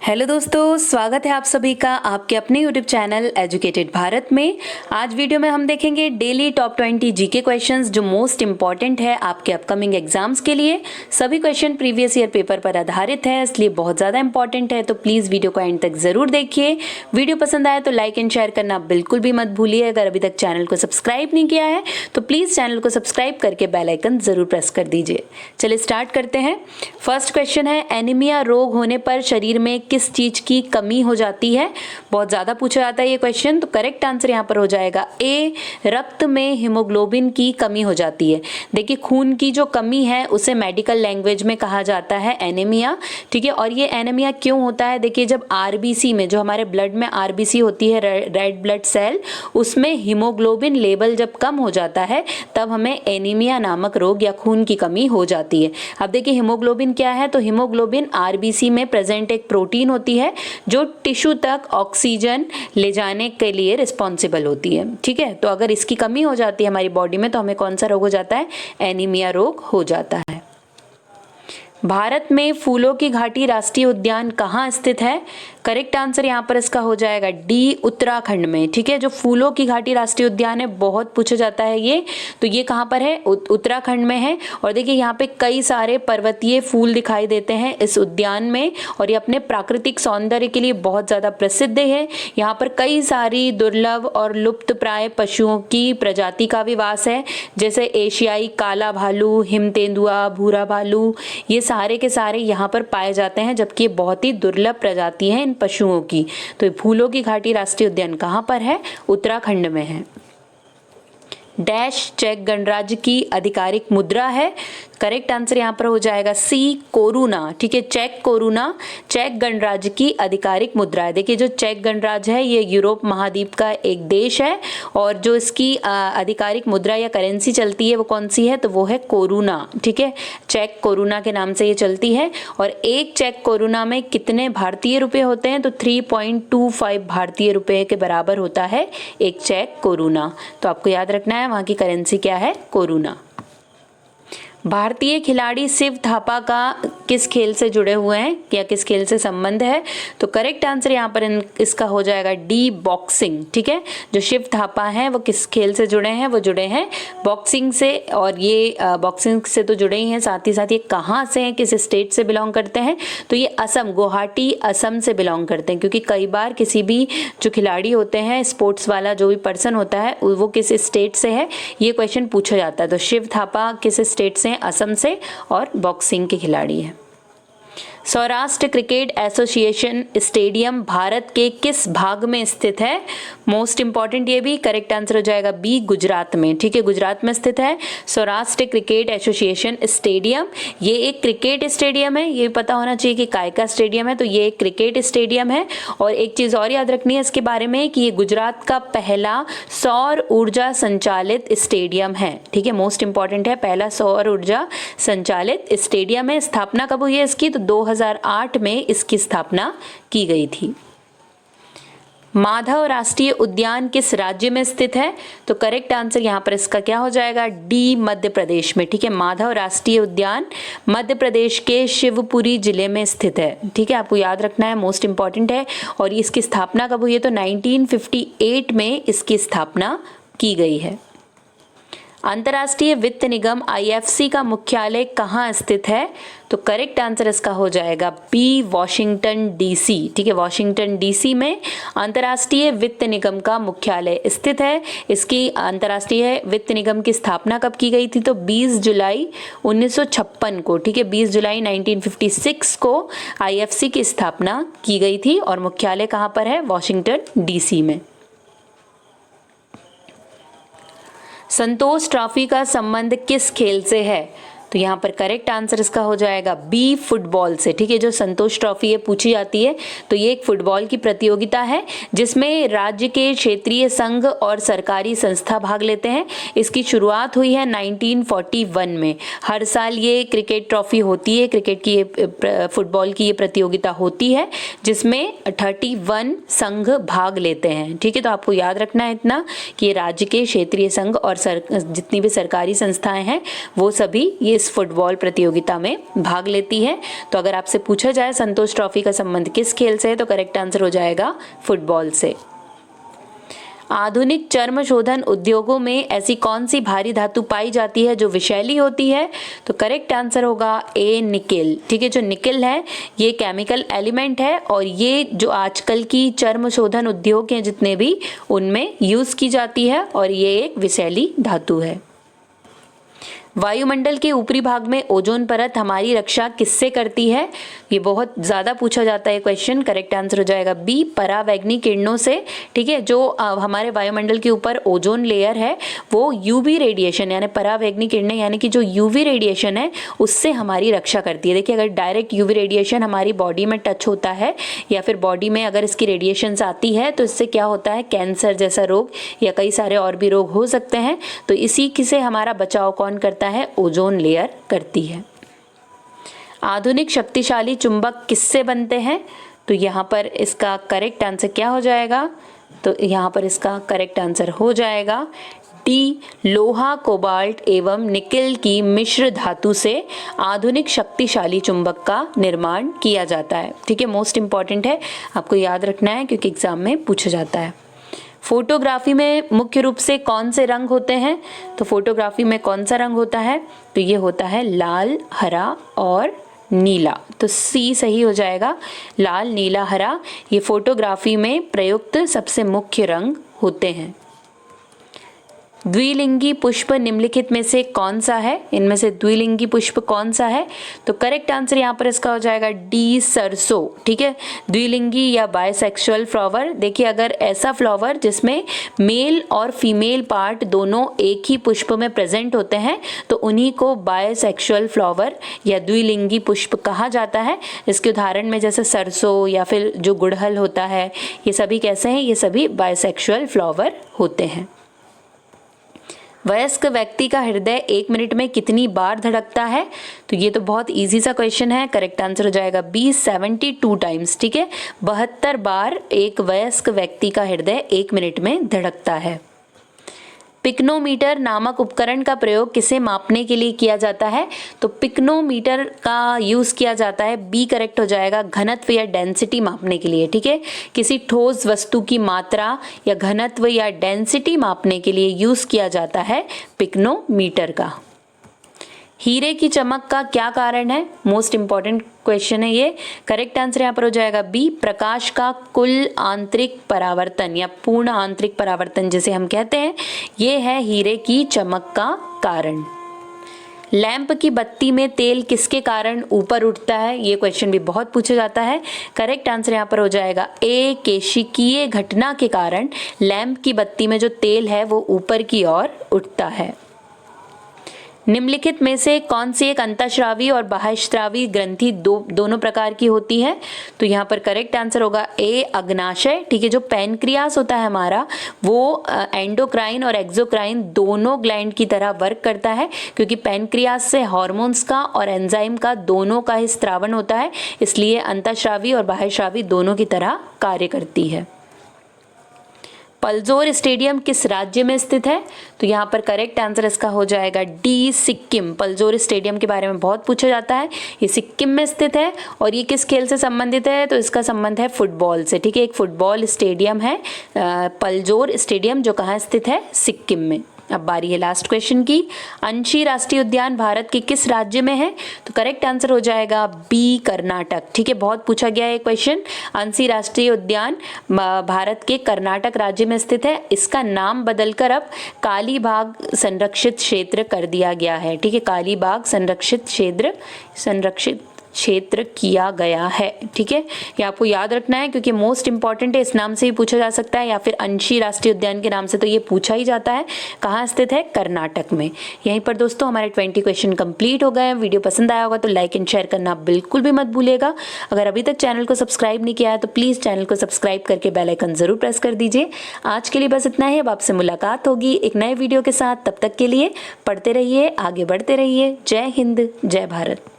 Hello दोस्तों, स्वागत है आप सभी का आपके अपने यूट्यूब चैनल एजुकेटेड भारत में। आज वीडियो में हम देखेंगे डेली टॉप 20 जीके क्वेश्चंस जो मोस्ट इंपॉर्टेंट है आपके अपकमिंग एग्जाम्स के लिए। सभी क्वेश्चन प्रीवियस ईयर पेपर पर आधारित है, इसलिए बहुत ज़्यादा इंपॉर्टेंट है, तो प्लीज़ वीडियो को एंड तक ज़रूर देखिए। वीडियो पसंद आए तो लाइक एंड शेयर करना बिल्कुल भी मत भूलिए। अगर अभी तक चैनल को सब्सक्राइब नहीं किया है तो प्लीज़ चैनल को सब्सक्राइब करके बेल आइकन ज़रूर प्रेस कर दीजिए। चलिए स्टार्ट करते हैं। फर्स्ट क्वेश्चन है, एनीमिया रोग होने पर शरीर में किस चीज की कमी हो जाती है? बहुत ज्यादा पूछा जाता है ये क्वेश्चन, तो करेक्ट आंसर यहाँ पर हो जाएगा ए, रक्त में हीमोग्लोबिन की कमी हो जाती है। देखिए, खून की जो कमी है उसे मेडिकल लैंग्वेज में कहा जाता है एनीमिया, ठीक है। और ये एनीमिया क्यों होता है? देखिए, जब आरबीसी में, जो हमारे ब्लड में आरबीसी होती है, रेड ब्लड सेल, उसमें हीमोग्लोबिन लेवल जब कम हो जाता है तब हमें एनीमिया नामक रोग या खून की कमी हो जाती है। अब देखिए, हीमोग्लोबिन क्या है? तो हीमोग्लोबिन आरबीसी में प्रेजेंट एक प्रोटीन होती है जो टिश्यू तक ऑक्सीजन ले जाने के लिए रिस्पॉन्सिबल होती है, ठीक है। तो अगर इसकी कमी हो जाती है हमारी बॉडी में तो हमें कौन सा रोग हो जाता है? एनीमिया रोग हो जाता है। भारत में फूलों की घाटी राष्ट्रीय उद्यान कहाँ स्थित है? करेक्ट आंसर यहाँ पर इसका हो जाएगा डी, उत्तराखंड में, ठीक है। जो फूलों की घाटी राष्ट्रीय उद्यान है, बहुत पूछा जाता है ये, तो ये कहाँ पर है? उत्तराखंड में है। और देखिए, यहाँ पे कई सारे पर्वतीय फूल दिखाई देते हैं इस उद्यान में, और ये अपने प्राकृतिक सौंदर्य के लिए बहुत ज़्यादा प्रसिद्ध है। यहाँ पर कई सारी दुर्लभ और लुप्त प्राय पशुओं की प्रजाति का भी वास है, जैसे एशियाई काला भालू, हिम तेंदुआ, भूरा भालू, ये सारे के सारे यहाँ पर पाए जाते हैं, जबकि ये बहुत ही दुर्लभ प्रजाति हैं इन पशुओं की। तो फूलों की घाटी राष्ट्रीय उद्यान कहाँ पर है? उत्तराखंड में है। डैश चेक गणराज्य की आधिकारिक मुद्रा है? करेक्ट आंसर यहाँ पर हो जाएगा सी, कोरोना, ठीक है। चेक कोरोना चेक गणराज्य की आधिकारिक मुद्रा है। देखिए, जो चेक गणराज्य है ये यूरोप महाद्वीप का एक देश है, और जो इसकी आधिकारिक मुद्रा या करेंसी चलती है वो कौन सी है? तो वो है कोरोना, ठीक है। चेक कोरोना के नाम से ये चलती है। और एक चेक कोरोना में कितने भारतीय रुपए होते हैं? तो 3.25 भारतीय रुपए के बराबर होता है एक चेक कोरोना। तो आपको याद रखना है वहाँ की करेंसी क्या है? कोरोना। भारतीय खिलाड़ी शिव थापा का किस खेल से जुड़े हुए हैं या किस खेल से संबंध है? तो करेक्ट आंसर यहाँ पर इसका हो जाएगा डी, बॉक्सिंग, ठीक है। जो शिव थापा हैं वो किस खेल से जुड़े हैं? वो जुड़े हैं बॉक्सिंग से, और ये बॉक्सिंग से तो जुड़े ही हैं, साथ ही साथ ये कहाँ से हैं, किस स्टेट से बिलोंग करते हैं? तो ये असम, गुवाहाटी असम से बिलोंग करते हैं, क्योंकि कई बार किसी भी जो खिलाड़ी होते हैं, स्पोर्ट्स वाला जो भी पर्सन होता है, वो किस स्टेट से है, ये क्वेश्चन पूछा जाता है। तो शिव थापा किस स्टेट से? असम से, और बॉक्सिंग के खिलाड़ी हैं। Saurashtra cricket association stadium Bharat के किस भाग में स्थित है? मोस्ट इंपॉर्टेंट ये भी, करेक्ट आंसर हो जाएगा बी, गुजरात में, ठीक है। गुजरात में स्थित है सौराष्ट्र क्रिकेट एसोसिएशन स्टेडियम। ये एक क्रिकेट स्टेडियम है, ये पता होना चाहिए कि काय का स्टेडियम है, तो ये एक क्रिकेट स्टेडियम है। और एक चीज़ और याद रखनी है इसके बारे में कि ये गुजरात का पहला सौर ऊर्जा संचालित स्टेडियम है, ठीक है। मोस्ट इंपॉर्टेंट है, पहला सौर ऊर्जा संचालित स्टेडियम है। स्थापना कब हुई है इसकी? तो 2008 में इसकी स्थापना की गई थी। माधव राष्ट्रीय उद्यान किस राज्य में स्थित है? तो करेक्ट आंसर यहाँ पर इसका क्या हो जाएगा? डी, मध्य प्रदेश में, ठीक है। माधव राष्ट्रीय उद्यान मध्य प्रदेश के शिवपुरी जिले में स्थित है, ठीक है। आपको याद रखना है, मोस्ट इंपॉर्टेंट है। और इसकी स्थापना कब हुई है? तो 1958 में इसकी स्थापना की गई है। अंतर्राष्ट्रीय वित्त निगम आईएफसी का मुख्यालय कहाँ स्थित है? तो करेक्ट आंसर इसका हो जाएगा बी, वॉशिंगटन डीसी, ठीक है। वॉशिंगटन डीसी में अंतर्राष्ट्रीय वित्त निगम का मुख्यालय स्थित है। इसकी अंतर्राष्ट्रीय वित्त निगम की स्थापना कब की गई थी? तो 20 जुलाई 1956 को, ठीक है। 20 जुलाई 1956 को आईएफसी की स्थापना की गई थी, और मुख्यालय कहाँ पर है? वॉशिंगटन डीसी में। संतोष ट्रॉफी का संबंध किस खेल से है? तो यहाँ पर करेक्ट आंसर इसका हो जाएगा बी, फुटबॉल से, ठीक है। जो संतोष ट्रॉफी है पूछी जाती है तो ये एक फुटबॉल की प्रतियोगिता है जिसमें राज्य के क्षेत्रीय संघ और सरकारी संस्था भाग लेते हैं। इसकी शुरुआत हुई है 1941 में। हर साल ये क्रिकेट ट्रॉफी होती है, क्रिकेट की ये फुटबॉल की ये प्रतियोगिता होती है जिसमें 31 संघ भाग लेते हैं, ठीक है। तो आपको याद रखना है इतना कि ये राज्य के क्षेत्रीय संघ और जितनी भी सरकारी संस्थाएं हैं वो सभी ये इस फुटबॉल प्रतियोगिता में भाग लेती है। तो अगर आपसे पूछा जाए संतोष ट्रॉफी का संबंध किस खेल से है, तो करेक्ट आंसर हो जाएगा फुटबॉल से। आधुनिक चर्म शोधन उद्योगों में ऐसी कौन सी भारी धातु पाई जाती है जो विषैली होती है, तो करेक्ट आंसर होगा ए निकेल। ठीक है, जो निकेल है ये केमिकल एलिमेंट है और ये जो आजकल की चर्म शोधन उद्योग हैं जितने भी, उनमें यूज की जाती है और ये एक विषैली धातु है। वायुमंडल के ऊपरी भाग में ओजोन परत हमारी रक्षा किससे करती है, ये बहुत ज़्यादा पूछा जाता है क्वेश्चन। करेक्ट आंसर हो जाएगा बी, परावैंगनी किरणों से। ठीक है, जो हमारे वायुमंडल के ऊपर ओजोन लेयर है वो यूवी रेडिएशन यानी परावैंगनी किरणें यानी कि जो यूवी रेडिएशन है उससे हमारी रक्षा करती है। देखिए, अगर डायरेक्ट यूवी रेडिएशन हमारी बॉडी में टच होता है या फिर बॉडी में अगर इसकी रेडिएशंस आती है तो इससे क्या होता है, कैंसर जैसा रोग या कई सारे और भी रोग हो सकते हैं। तो इसी से हमारा बचाव कौन करता है, ओजोन लेयर करती है। आधुनिक शक्तिशाली चुंबक किससे बनते हैं, तो यहाँ पर इसका करेक्ट आंसर क्या हो जाएगा, तो यहाँ पर इसका करेक्ट आंसर हो जाएगा डी, लोहा, कोबाल्ट एवं निकेल की मिश्र धातु से आधुनिक शक्तिशाली चुंबक का निर्माण किया जाता है। ठीक है, मोस्ट इंपॉर्टेंट है, आपको याद रखना है क्योंकि एग्जाम में पूछा जाता है। फोटोग्राफी में मुख्य रूप से कौन से रंग होते हैं, तो फोटोग्राफी में कौन सा रंग होता है, तो ये होता है लाल, हरा और नीला। तो सी सही हो जाएगा, लाल, नीला, हरा ये फोटोग्राफी में प्रयुक्त सबसे मुख्य रंग होते हैं। द्विलिंगी पुष्प निम्नलिखित में से कौन सा है, इनमें से द्विलिंगी पुष्प कौन सा है, तो करेक्ट आंसर यहाँ पर इसका हो जाएगा डी, सरसों। ठीक है, द्विलिंगी या बायसेक्सुअल फ्लावर। देखिए, अगर ऐसा फ्लावर जिसमें मेल और फीमेल पार्ट दोनों एक ही पुष्प में प्रेजेंट होते हैं तो उन्हीं को बायसेक्सुअल फ्लावर या द्विलिंगी पुष्प कहा जाता है। इसके उदाहरण में जैसे सरसों या फिर जो गुड़हल होता है, ये सभी कैसे हैं, ये सभी बायसेक्सुअल फ्लावर होते हैं। वयस्क व्यक्ति का हृदय 1 मिनट में कितनी बार धड़कता है, तो ये तो बहुत इजी सा क्वेश्चन है। करेक्ट आंसर हो जाएगा बी, 72 टाइम्स। ठीक है, 72 बार एक वयस्क व्यक्ति का हृदय 1 मिनट में धड़कता है। पिक्नोमीटर नामक उपकरण का प्रयोग किसे मापने के लिए किया जाता है, तो पिक्नोमीटर का यूज किया जाता है, बी करेक्ट हो जाएगा, घनत्व या डेंसिटी मापने के लिए। ठीक है, किसी ठोस वस्तु की मात्रा या घनत्व या डेंसिटी मापने के लिए यूज किया जाता है पिक्नोमीटर का। हीरे की चमक का क्या कारण है, मोस्ट इंपॉर्टेंट क्वेश्चन है ये। करेक्ट आंसर यहाँ पर हो जाएगा बी, प्रकाश का कुल आंतरिक परावर्तन या पूर्ण आंतरिक परावर्तन जिसे हम कहते हैं, ये है हीरे की चमक का कारण। लैंप की बत्ती में तेल किसके कारण ऊपर उठता है, ये क्वेश्चन भी बहुत पूछा जाता है। करेक्ट आंसर यहाँ पर हो जाएगा ए, केशिकीय घटना के कारण लैंप की बत्ती में जो तेल है वो ऊपर की ओर उठता है। निम्नलिखित में से कौन सी एक अंतःस्रावी और बाह्यस्रावी ग्रंथि दोनों प्रकार की होती है, तो यहाँ पर करेक्ट आंसर होगा ए, अग्नाशय। ठीक है, जो पैनक्रियास होता है हमारा वो एंडोक्राइन और एक्सोक्राइन दोनों ग्लैंड की तरह वर्क करता है, क्योंकि पैनक्रियास से हार्मोन्स का और एंजाइम का दोनों का ही स्त्रावण होता है, इसलिए अंतःस्रावी और बाह्यस्रावी दोनों की तरह कार्य करती है। पल्जोर स्टेडियम किस राज्य में स्थित है, तो यहाँ पर करेक्ट आंसर इसका हो जाएगा डी, सिक्किम। पल्जोर स्टेडियम के बारे में बहुत पूछा जाता है, ये सिक्किम में स्थित है और ये किस खेल से संबंधित है, तो इसका संबंध है फुटबॉल से। ठीक है, एक फुटबॉल स्टेडियम है पल्जोर स्टेडियम, जो कहाँ स्थित है, सिक्किम में। अब बारी है लास्ट क्वेश्चन की। अंशी राष्ट्रीय उद्यान भारत के किस राज्य में है, तो करेक्ट आंसर हो जाएगा बी, कर्नाटक। ठीक है, बहुत पूछा गया है क्वेश्चन। अंशी राष्ट्रीय उद्यान भारत के कर्नाटक राज्य में स्थित है। इसका नाम बदलकर अब कालीबाग संरक्षित क्षेत्र कर दिया गया है। ठीक है, कालीबाग संरक्षित क्षेत्र किया गया है। ठीक है, ये आपको याद रखना है क्योंकि मोस्ट इंपॉर्टेंट है, इस नाम से ही पूछा जा सकता है या फिर अंशी राष्ट्रीय उद्यान के नाम से तो ये पूछा ही जाता है। कहाँ स्थित है, कर्नाटक में। यहीं पर दोस्तों हमारे 20 क्वेश्चन कंप्लीट हो गए हैं। वीडियो पसंद आया होगा तो लाइक एंड शेयर करना बिल्कुल भी मत भूलिएगा। अगर अभी तक चैनल को सब्सक्राइब नहीं किया है तो प्लीज़ चैनल को सब्सक्राइब करके बेल आइकन जरूर प्रेस कर दीजिए। आज के लिए बस इतना ही, अब आपसे मुलाकात होगी एक नए वीडियो के साथ। तब तक के लिए पढ़ते रहिए, आगे बढ़ते रहिए। जय हिंद, जय भारत।